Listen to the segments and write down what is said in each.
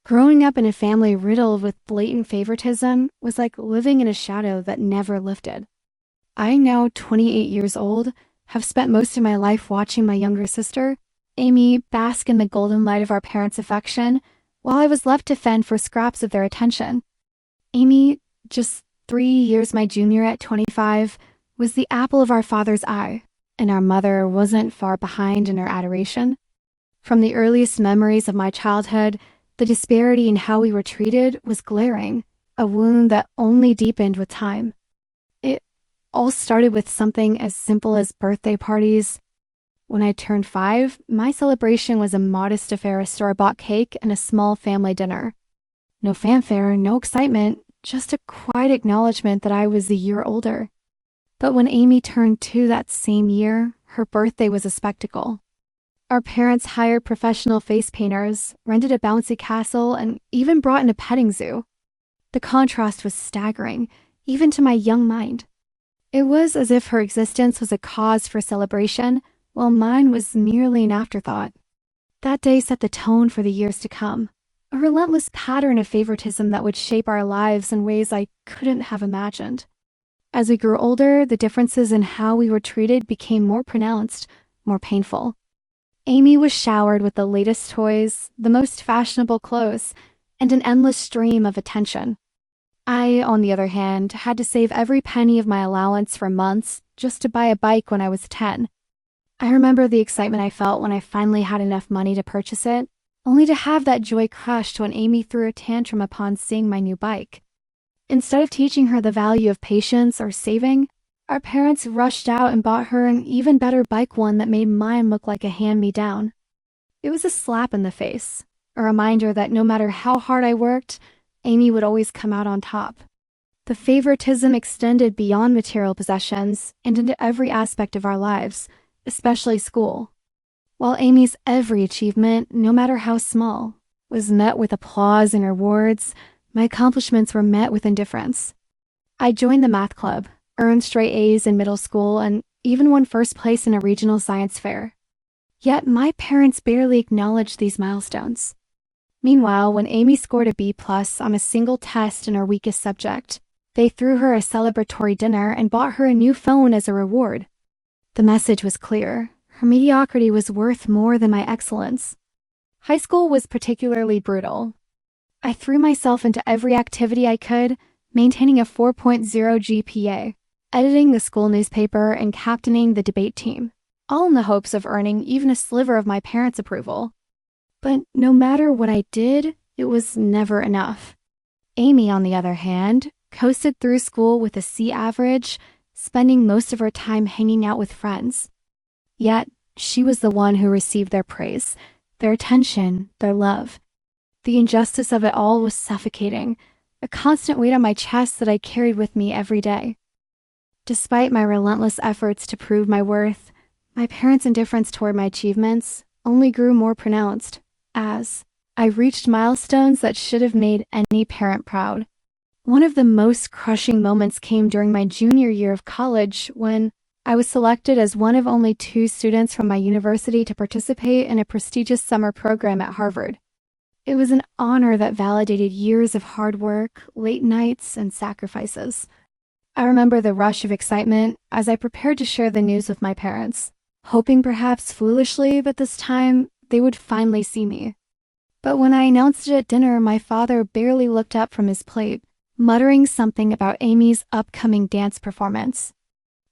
Growing up in a family riddled with blatant favoritism was like living in a shadow that never lifted. I, now 28 years old, have spent most of my life watching my younger sister, Amy, bask in the golden light of our parents' affection, while I was left to fend for scraps of their attention. Amy, just 3 years my junior at 25, was the apple of our father's eye, and our mother wasn't far behind in her adoration. From the earliest memories of my childhood, the disparity in how we were treated was glaring, a wound that only deepened with time. It all started with something as simple as birthday parties. When I turned 5, my celebration was a modest affair of store-bought cake and a small family dinner. No fanfare, no excitement, just a quiet acknowledgement that I was a year older. But when Amy turned 2 that same year, her birthday was a spectacle. Our parents hired professional face painters, rented a bouncy castle, and even brought in a petting zoo. The contrast was staggering, even to my young mind. It was as if her existence was a cause for celebration, while mine was merely an afterthought. That day set the tone for the years to come, a relentless pattern of favoritism that would shape our lives in ways I couldn't have imagined. As we grew older, the differences in how we were treated became more pronounced, more painful. Amy was showered with the latest toys, the most fashionable clothes, and an endless stream of attention. I, on the other hand, had to save every penny of my allowance for months just to buy a bike when I was 10. I remember the excitement I felt when I finally had enough money to purchase it, only to have that joy crushed when Amy threw a tantrum upon seeing my new bike. Instead of teaching her the value of patience or saving, our parents rushed out and bought her an even better bike, one that made mine look like a hand-me-down. It was a slap in the face, a reminder that no matter how hard I worked, Amy would always come out on top. The favoritism extended beyond material possessions and into every aspect of our lives, especially school. While Amy's every achievement, no matter how small, was met with applause and rewards, my accomplishments were met with indifference. I joined the math club, earned straight A's in middle school, and even won first place in a regional science fair. Yet my parents barely acknowledged these milestones. Meanwhile, when Amy scored a B+ on a single test in her weakest subject, they threw her a celebratory dinner and bought her a new phone as a reward. The message was clear. Her mediocrity was worth more than my excellence. High school was particularly brutal. I threw myself into every activity I could, maintaining a 4.0 GPA, editing the school newspaper, and captaining the debate team, all in the hopes of earning even a sliver of my parents' approval. But no matter what I did, it was never enough. Amy, on the other hand, coasted through school with a C average, spending most of her time hanging out with friends. Yet, she was the one who received their praise, their attention, their love. The injustice of it all was suffocating, a constant weight on my chest that I carried with me every day. Despite my relentless efforts to prove my worth, my parents' indifference toward my achievements only grew more pronounced as I reached milestones that should have made any parent proud. One of the most crushing moments came during my junior year of college when I was selected as one of only 2 students from my university to participate in a prestigious summer program at Harvard. It was an honor that validated years of hard work, late nights, and sacrifices. I remember the rush of excitement as I prepared to share the news with my parents, hoping perhaps foolishly that this time they would finally see me. But when I announced it at dinner, my father barely looked up from his plate, muttering something about Amy's upcoming dance performance.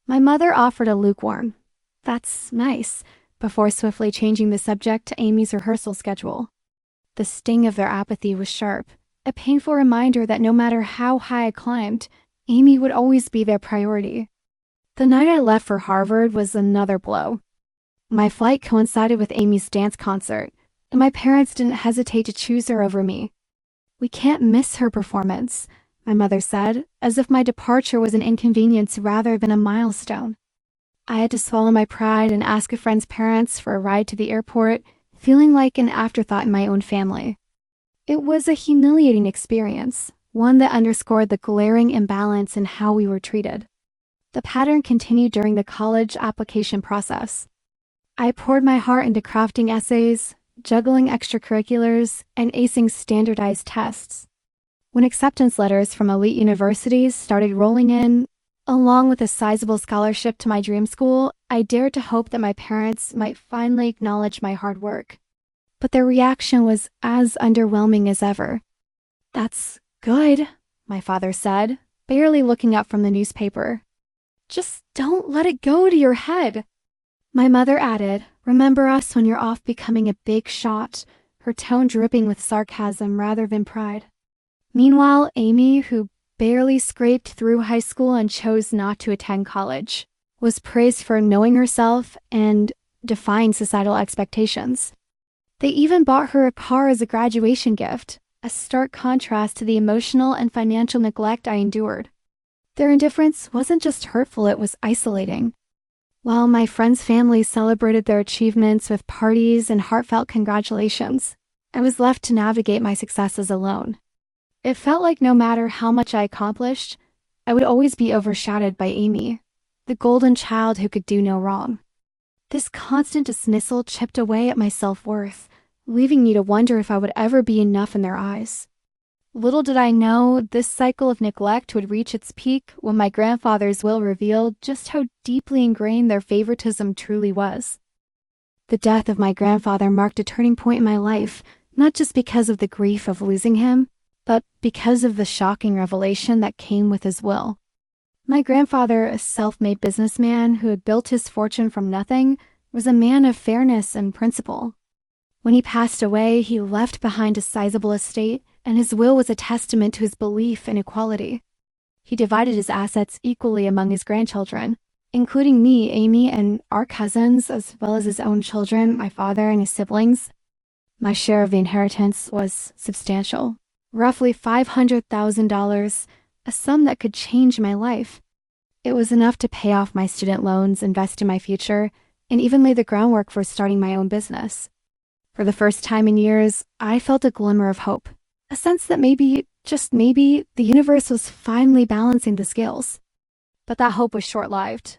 My mother offered a lukewarm, "That's nice," before swiftly changing the subject to Amy's rehearsal schedule. The sting of their apathy was sharp, a painful reminder that no matter how high I climbed, Amy would always be their priority. The night I left for Harvard was another blow. My flight coincided with Amy's dance concert, and my parents didn't hesitate to choose her over me. "We can't miss her performance," my mother said, as if my departure was an inconvenience rather than a milestone. I had to swallow my pride and ask a friend's parents for a ride to the airport, feeling like an afterthought in my own family. It was a humiliating experience, one that underscored the glaring imbalance in how we were treated. The pattern continued during the college application process. I poured my heart into crafting essays, juggling extracurriculars, and acing standardized tests. When acceptance letters from elite universities started rolling in, along with a sizable scholarship to my dream school, I dared to hope that my parents might finally acknowledge my hard work. But their reaction was as underwhelming as ever. "That's good," my father said, barely looking up from the newspaper. "Just don't let it go to your head." My mother added, "Remember us when you're off becoming a big shot," her tone dripping with sarcasm rather than pride. Meanwhile, Amy, who barely scraped through high school and chose not to attend college, was praised for knowing herself and defying societal expectations. They even bought her a car as a graduation gift, a stark contrast to the emotional and financial neglect I endured. Their indifference wasn't just hurtful, it was isolating. While my friends' families celebrated their achievements with parties and heartfelt congratulations, I was left to navigate my successes alone. It felt like no matter how much I accomplished, I would always be overshadowed by Amy, the golden child who could do no wrong. This constant dismissal chipped away at my self-worth, leaving me to wonder if I would ever be enough in their eyes. Little did I know this cycle of neglect would reach its peak when my grandfather's will revealed just how deeply ingrained their favoritism truly was. The death of my grandfather marked a turning point in my life, not just because of the grief of losing him, but because of the shocking revelation that came with his will. My grandfather, a self-made businessman who had built his fortune from nothing, was a man of fairness and principle. When he passed away, he left behind a sizable estate, and his will was a testament to his belief in equality. He divided his assets equally among his grandchildren, including me, Amy, and our cousins, as well as his own children, my father and his siblings. My share of the inheritance was substantial, roughly $500,000, a sum that could change my life. It was enough to pay off my student loans, invest in my future, and even lay the groundwork for starting my own business. For the first time in years, I felt a glimmer of hope, a sense that maybe, just maybe, the universe was finally balancing the scales. But that hope was short-lived.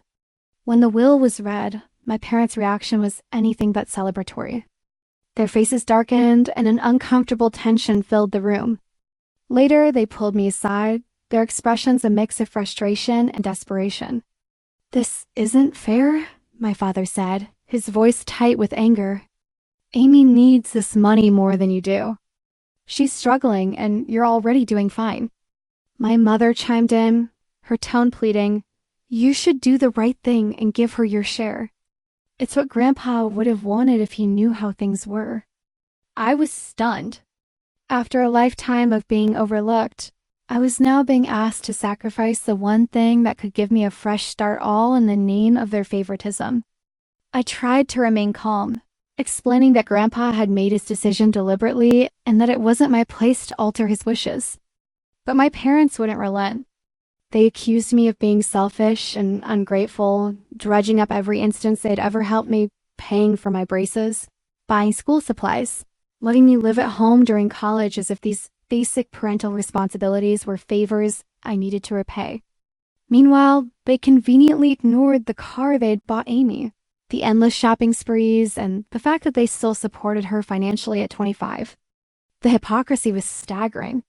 When the will was read, my parents' reaction was anything but celebratory. Their faces darkened and an uncomfortable tension filled the room. Later, they pulled me aside, their expressions a mix of frustration and desperation. "This isn't fair," my father said, his voice tight with anger. "Amy needs this money more than you do. She's struggling and you're already doing fine." My mother chimed in, her tone pleading, "You should do the right thing and give her your share. It's what Grandpa would have wanted if he knew how things were." I was stunned. After a lifetime of being overlooked, I was now being asked to sacrifice the one thing that could give me a fresh start, all in the name of their favoritism. I tried to remain calm, explaining that Grandpa had made his decision deliberately and that it wasn't my place to alter his wishes. But my parents wouldn't relent. They accused me of being selfish and ungrateful, dredging up every instance they'd ever helped me, paying for my braces, buying school supplies, letting me live at home during college as if these basic parental responsibilities were favors I needed to repay. Meanwhile, they conveniently ignored the car they'd bought Amy, the endless shopping sprees, and the fact that they still supported her financially at 25. The hypocrisy was staggering.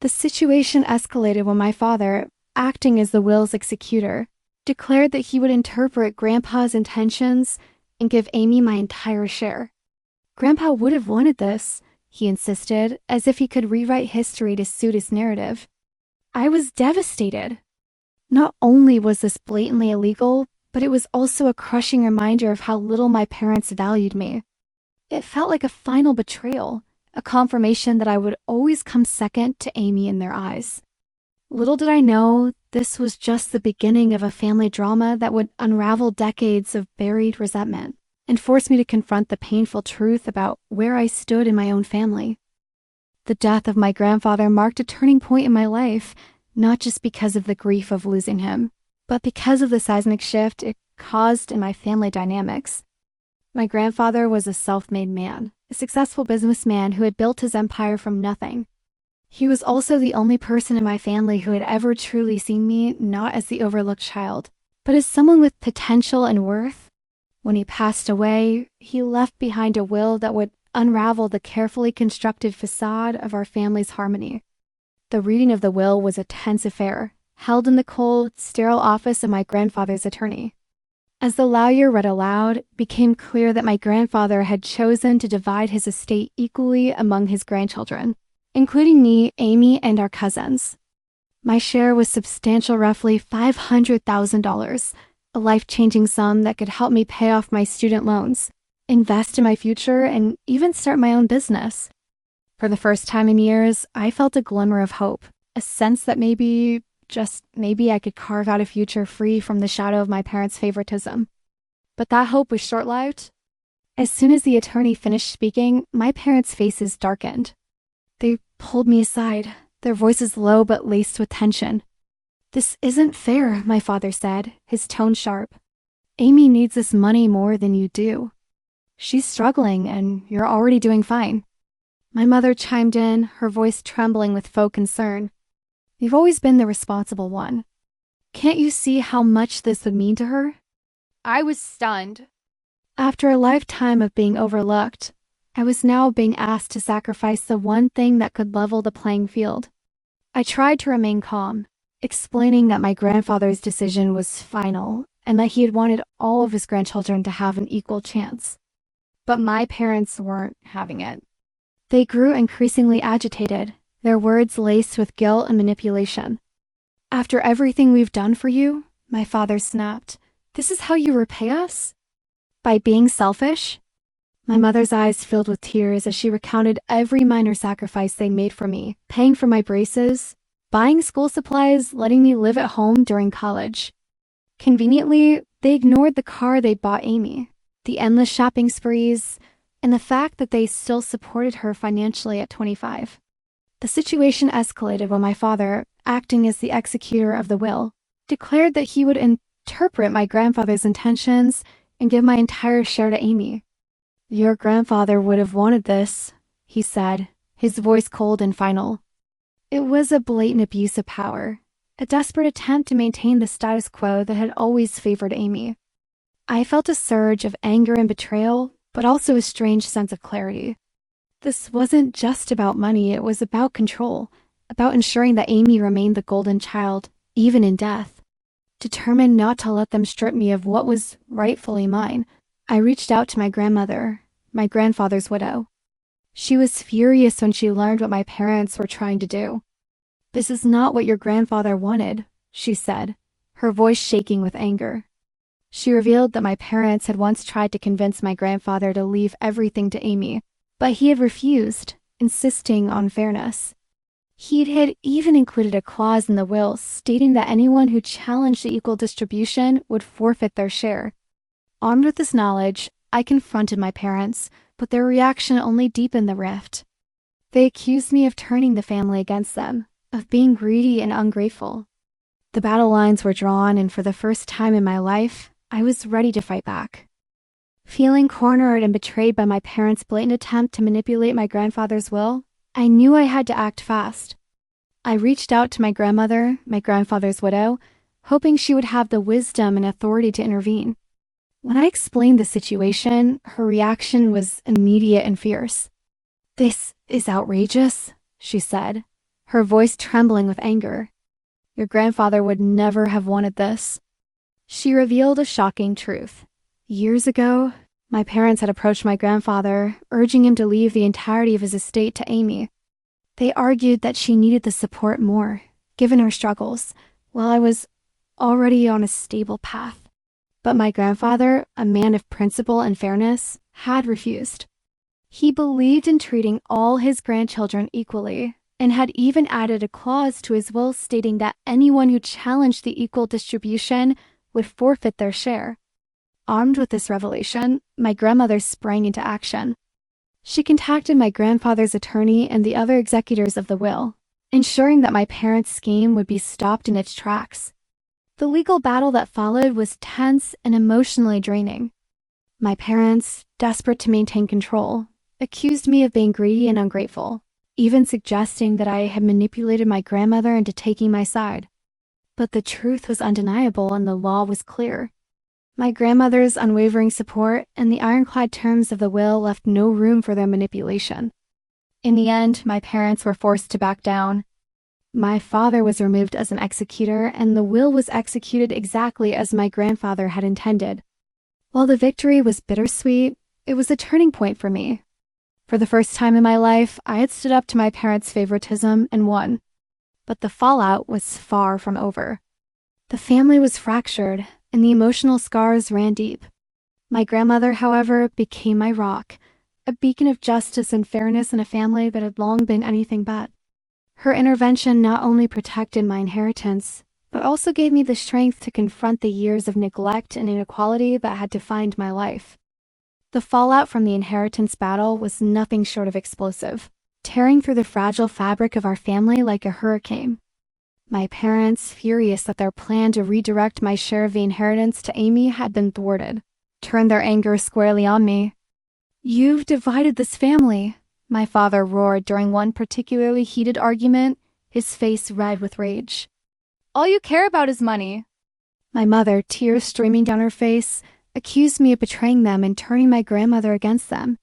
The situation escalated when my father, acting as the will's executor, declared that he would interpret Grandpa's intentions and give Amy my entire share. Grandpa would have wanted this, he insisted, as if he could rewrite history to suit his narrative. I was devastated. Not only was this blatantly illegal, but it was also a crushing reminder of how little my parents valued me. It felt like a final betrayal, a confirmation that I would always come second to Amy in their eyes. Little did I know, this was just the beginning of a family drama that would unravel decades of buried resentment and force me to confront the painful truth about where I stood in my own family. The death of my grandfather marked a turning point in my life, not just because of the grief of losing him, but because of the seismic shift it caused in my family dynamics. My grandfather was a self-made man, a successful businessman who had built his empire from nothing. He was also the only person in my family who had ever truly seen me not as the overlooked child, but as someone with potential and worth. When he passed away, he left behind a will that would unraveled the carefully constructed facade of our family's harmony. The reading of the will was a tense affair, held in the cold, sterile office of my grandfather's attorney. As the lawyer read aloud, it became clear that my grandfather had chosen to divide his estate equally among his grandchildren, including me, Amy, and our cousins. My share was substantial, roughly $500,000, a life-changing sum that could help me pay off my student loans, invest in my future, and even start my own business. For the first time in years, I felt a glimmer of hope, a sense that maybe, just maybe, I could carve out a future free from the shadow of my parents' favoritism. But that hope was short-lived. As soon as the attorney finished speaking, my parents' faces darkened. They pulled me aside, their voices low but laced with tension. "This isn't fair," my father said, his tone sharp. "Amy needs this money more than you do. She's struggling, and you're already doing fine." My mother chimed in, her voice trembling with faux concern. "You've always been the responsible one. Can't you see how much this would mean to her?" I was stunned. After a lifetime of being overlooked, I was now being asked to sacrifice the one thing that could level the playing field. I tried to remain calm, explaining that my grandfather's decision was final and that he had wanted all of his grandchildren to have an equal chance. But my parents weren't having it. They grew increasingly agitated, their words laced with guilt and manipulation. "After everything we've done for you," my father snapped, "this is how you repay us? By being selfish?" My mother's eyes filled with tears as she recounted every minor sacrifice they made for me, paying for my braces, buying school supplies, letting me live at home during college. Conveniently, they ignored the car they bought Amy, the endless shopping sprees, and the fact that they still supported her financially at 25. The situation escalated when my father, acting as the executor of the will, declared that he would interpret my grandfather's intentions and give my entire share to Amy. "Your grandfather would have wanted this," he said, his voice cold and final. It was a blatant abuse of power, a desperate attempt to maintain the status quo that had always favored Amy. I felt a surge of anger and betrayal, but also a strange sense of clarity. This wasn't just about money, it was about control, about ensuring that Amy remained the golden child, even in death. Determined not to let them strip me of what was rightfully mine, I reached out to my grandmother, my grandfather's widow. She was furious when she learned what my parents were trying to do. "This is not what your grandfather wanted," she said, her voice shaking with anger. She revealed that my parents had once tried to convince my grandfather to leave everything to Amy, but he had refused, insisting on fairness. He had even included a clause in the will stating that anyone who challenged the equal distribution would forfeit their share. Armed with this knowledge, I confronted my parents, but their reaction only deepened the rift. They accused me of turning the family against them, of being greedy and ungrateful. The battle lines were drawn, and for the first time in my life, I was ready to fight back. Feeling cornered and betrayed by my parents' blatant attempt to manipulate my grandfather's will, I knew I had to act fast. I reached out to my grandmother, my grandfather's widow, hoping she would have the wisdom and authority to intervene. When I explained the situation, her reaction was immediate and fierce. "This is outrageous," she said, her voice trembling with anger. "Your grandfather would never have wanted this." She revealed a shocking truth. Years ago, my parents had approached my grandfather, urging him to leave the entirety of his estate to Amy. They argued that she needed the support more, given her struggles, while I was already on a stable path. But my grandfather, a man of principle and fairness, had refused. He believed in treating all his grandchildren equally, and had even added a clause to his will stating that anyone who challenged the equal distribution would forfeit their share. Armed with this revelation, my grandmother sprang into action. She contacted my grandfather's attorney and the other executors of the will, ensuring that my parents' scheme would be stopped in its tracks. The legal battle that followed was tense and emotionally draining. My parents, desperate to maintain control, accused me of being greedy and ungrateful, even suggesting that I had manipulated my grandmother into taking my side. But the truth was undeniable and the law was clear. My grandmother's unwavering support and the ironclad terms of the will left no room for their manipulation. In the end, my parents were forced to back down. My father was removed as an executor, and the will was executed exactly as my grandfather had intended. While the victory was bittersweet, it was a turning point for me. For the first time in my life, I had stood up to my parents' favoritism and won. But the fallout was far from over. The family was fractured, and the emotional scars ran deep. My grandmother, however, became my rock, a beacon of justice and fairness in a family that had long been anything but. Her intervention not only protected my inheritance, but also gave me the strength to confront the years of neglect and inequality that had defined my life. The fallout from the inheritance battle was nothing short of explosive, tearing through the fragile fabric of our family like a hurricane. My parents, furious that their plan to redirect my share of the inheritance to Amy had been thwarted, turned their anger squarely on me. "You've divided this family," my father roared during one particularly heated argument, his face red with rage. "All you care about is money." My mother, tears streaming down her face, accused me of betraying them and turning my grandmother against them.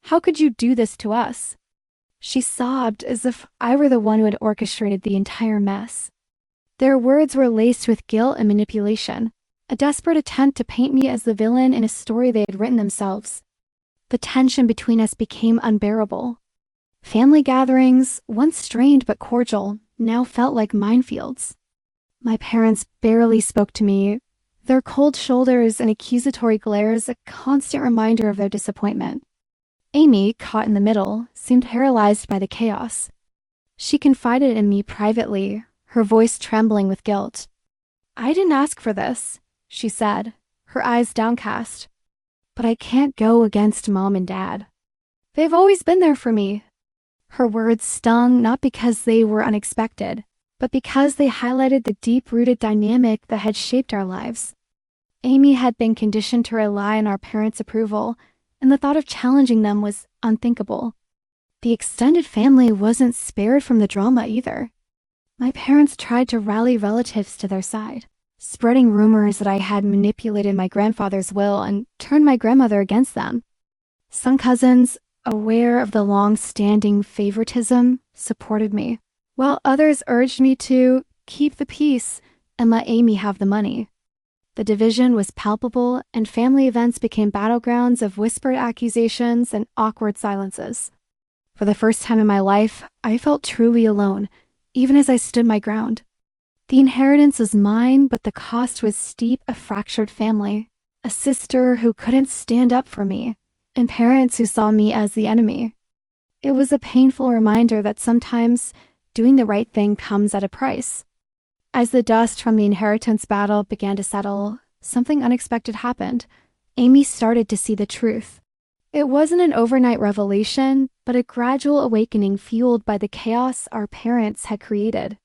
"How could you do this to us?" She sobbed as if I were the one who had orchestrated the entire mess. Their words were laced with guilt and manipulation, a desperate attempt to paint me as the villain in a story they had written themselves. The tension between us became unbearable. Family gatherings, once strained but cordial, now felt like minefields. My parents barely spoke to me, their cold shoulders and accusatory glares a constant reminder of their disappointment. Amy, caught in the middle, seemed paralyzed by the chaos. She confided in me privately, her voice trembling with guilt. "I didn't ask for this," she said, her eyes downcast. "But I can't go against Mom and Dad. They've always been there for me." Her words stung not because they were unexpected, but because they highlighted the deep-rooted dynamic that had shaped our lives. Amy had been conditioned to rely on our parents' approval, and the thought of challenging them was unthinkable. The extended family wasn't spared from the drama either. My parents tried to rally relatives to their side, spreading rumors that I had manipulated my grandfather's will and turned my grandmother against them. Some cousins, aware of the long-standing favoritism, supported me, while others urged me to keep the peace and let Amy have the money. The division was palpable, and family events became battlegrounds of whispered accusations and awkward silences. For the first time in my life, I felt truly alone, even as I stood my ground. The inheritance was mine, but the cost was steep, a fractured family, a sister who couldn't stand up for me, and parents who saw me as the enemy. It was a painful reminder that sometimes doing the right thing comes at a price. As the dust from the inheritance battle began to settle, something unexpected happened. Amy started to see the truth. It wasn't an overnight revelation, but a gradual awakening fueled by the chaos our parents had created.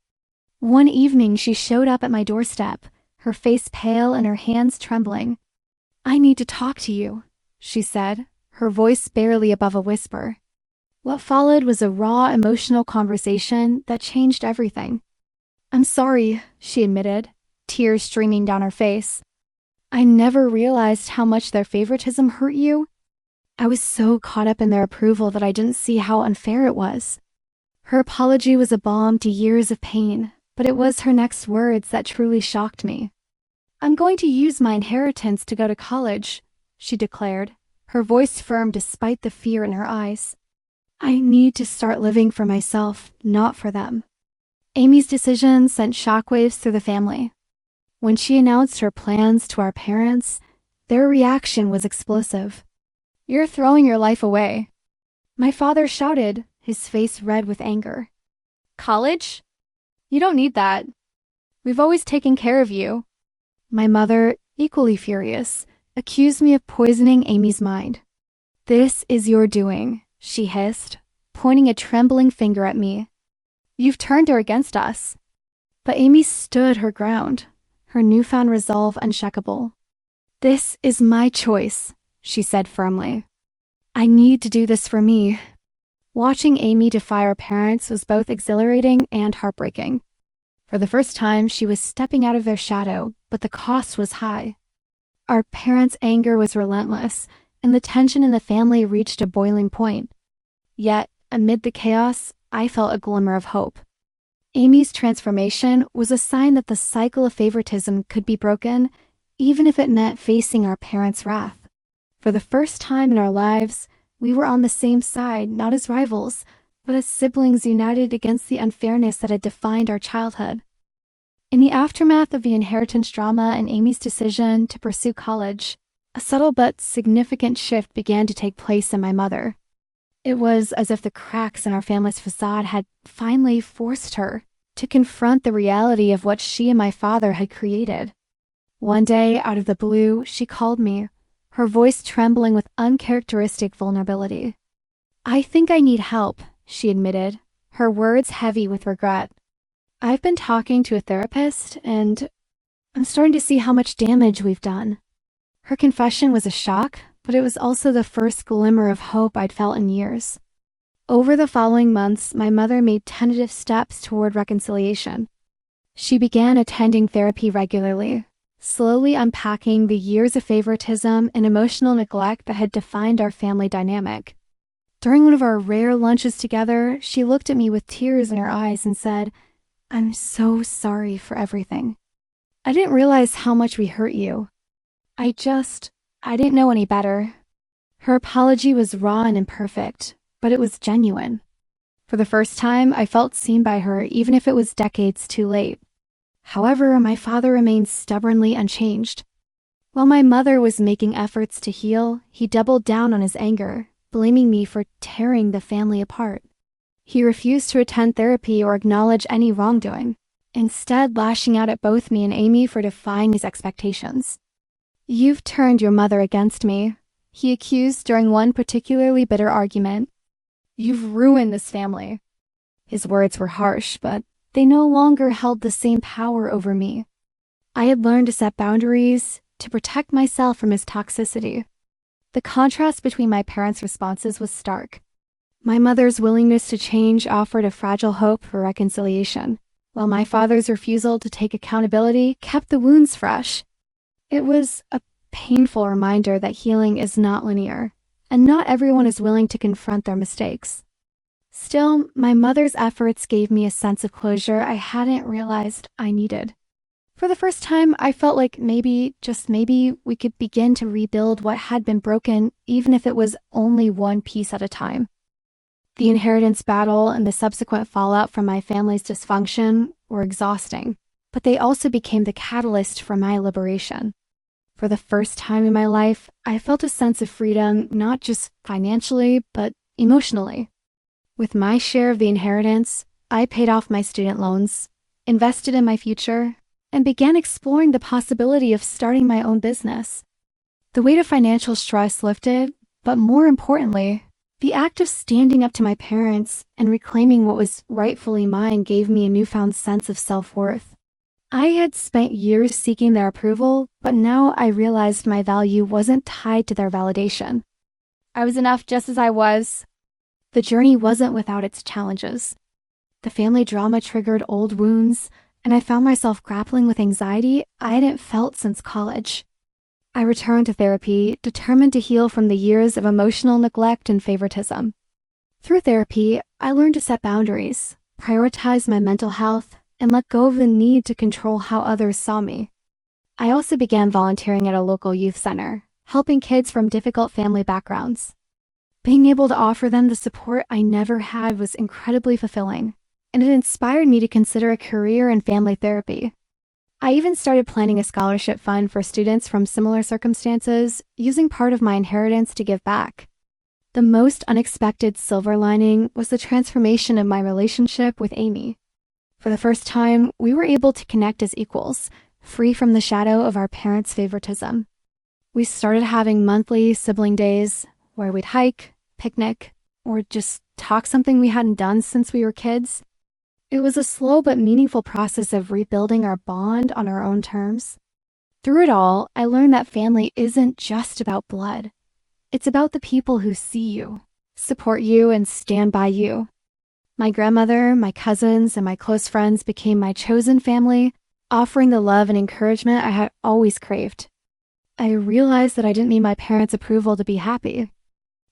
One evening, she showed up at my doorstep, her face pale and her hands trembling. "I need to talk to you," she said, her voice barely above a whisper. What followed was a raw, emotional conversation that changed everything. "I'm sorry," she admitted, tears streaming down her face. "I never realized how much their favoritism hurt you. I was so caught up in their approval that I didn't see how unfair it was." Her apology was a balm to years of pain, but it was her next words that truly shocked me. "I'm going to use my inheritance to go to college," she declared, her voice firm despite the fear in her eyes. "I need to start living for myself, not for them." Amy's decision sent shockwaves through the family. When she announced her plans to our parents, their reaction was explosive. "You're throwing your life away," my father shouted, his face red with anger. "College? You don't need that. We've always taken care of you." My mother, equally furious, accused me of poisoning Amy's mind. "This is your doing," she hissed, pointing a trembling finger at me. "You've turned her against us." But Amy stood her ground, her newfound resolve unshakable. "This is my choice," she said firmly. "I need to do this for me." Watching Amy defy her parents was both exhilarating and heartbreaking. For the first time, she was stepping out of their shadow, but the cost was high. Our parents' anger was relentless, and the tension in the family reached a boiling point. Yet, amid the chaos, I felt a glimmer of hope. Amy's transformation was a sign that the cycle of favoritism could be broken, even if it meant facing our parents' wrath. For the first time in our lives, we were on the same side, not as rivals, but as siblings united against the unfairness that had defined our childhood. In the aftermath of the inheritance drama and Amy's decision to pursue college, a subtle but significant shift began to take place in my mother. It was as if the cracks in our family's facade had finally forced her to confront the reality of what she and my father had created. One day, out of the blue, she called me, her voice trembling with uncharacteristic vulnerability. "I think I need help," she admitted, her words heavy with regret. "I've been talking to a therapist, and I'm starting to see how much damage we've done." Her confession was a shock, but it was also the first glimmer of hope I'd felt in years. Over the following months, my mother made tentative steps toward reconciliation. She began attending therapy regularly, slowly unpacking the years of favoritism and emotional neglect that had defined our family dynamic. During one of our rare lunches together, she looked at me with tears in her eyes and said, "I'm so sorry for everything. I didn't realize how much we hurt you. I didn't know any better." Her apology was raw and imperfect, but it was genuine. For the first time, I felt seen by her, even if it was decades too late. However, my father remained stubbornly unchanged. While my mother was making efforts to heal, he doubled down on his anger, blaming me for tearing the family apart. He refused to attend therapy or acknowledge any wrongdoing, instead lashing out at both me and Amy for defying his expectations. "You've turned your mother against me," he accused during one particularly bitter argument. "You've ruined this family." His words were harsh, but they no longer held the same power over me. I had learned to set boundaries, to protect myself from his toxicity. The contrast between my parents' responses was stark. My mother's willingness to change offered a fragile hope for reconciliation, while my father's refusal to take accountability kept the wounds fresh. It was a painful reminder that healing is not linear, and not everyone is willing to confront their mistakes. Still, my mother's efforts gave me a sense of closure I hadn't realized I needed. For the first time, I felt like maybe, just maybe, we could begin to rebuild what had been broken, even if it was only one piece at a time. The inheritance battle and the subsequent fallout from my family's dysfunction were exhausting, but they also became the catalyst for my liberation. For the first time in my life, I felt a sense of freedom, not just financially, but emotionally. With my share of the inheritance, I paid off my student loans, invested in my future, and began exploring the possibility of starting my own business. The weight of financial stress lifted, but more importantly, the act of standing up to my parents and reclaiming what was rightfully mine gave me a newfound sense of self-worth. I had spent years seeking their approval, but now I realized my value wasn't tied to their validation. I was enough just as I was. The journey wasn't without its challenges. The family drama triggered old wounds, and I found myself grappling with anxiety I hadn't felt since college. I returned to therapy, determined to heal from the years of emotional neglect and favoritism. Through therapy, I learned to set boundaries, prioritize my mental health, and let go of the need to control how others saw me. I also began volunteering at a local youth center, helping kids from difficult family backgrounds. Being able to offer them the support I never had was incredibly fulfilling, and it inspired me to consider a career in family therapy. I even started planning a scholarship fund for students from similar circumstances, using part of my inheritance to give back. The most unexpected silver lining was the transformation of my relationship with Amy. For the first time, we were able to connect as equals, free from the shadow of our parents' favoritism. We started having monthly sibling days where we'd hike, picnic, or just talk something we hadn't done since we were kids. It was a slow but meaningful process of rebuilding our bond on our own terms. Through it all, I learned that family isn't just about blood. It's about the people who see you, support you, and stand by you. My grandmother, my cousins, and my close friends became my chosen family, offering the love and encouragement I had always craved. I realized that I didn't need my parents' approval to be happy.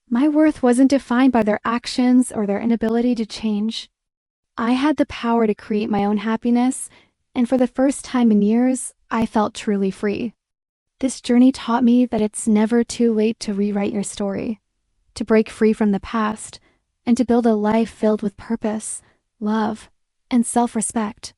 My worth wasn't defined by their actions or their inability to change. I had the power to create my own happiness, and for the first time in years, I felt truly free. This journey taught me that it's never too late to rewrite your story, to break free from the past, and to build a life filled with purpose, love, and self-respect.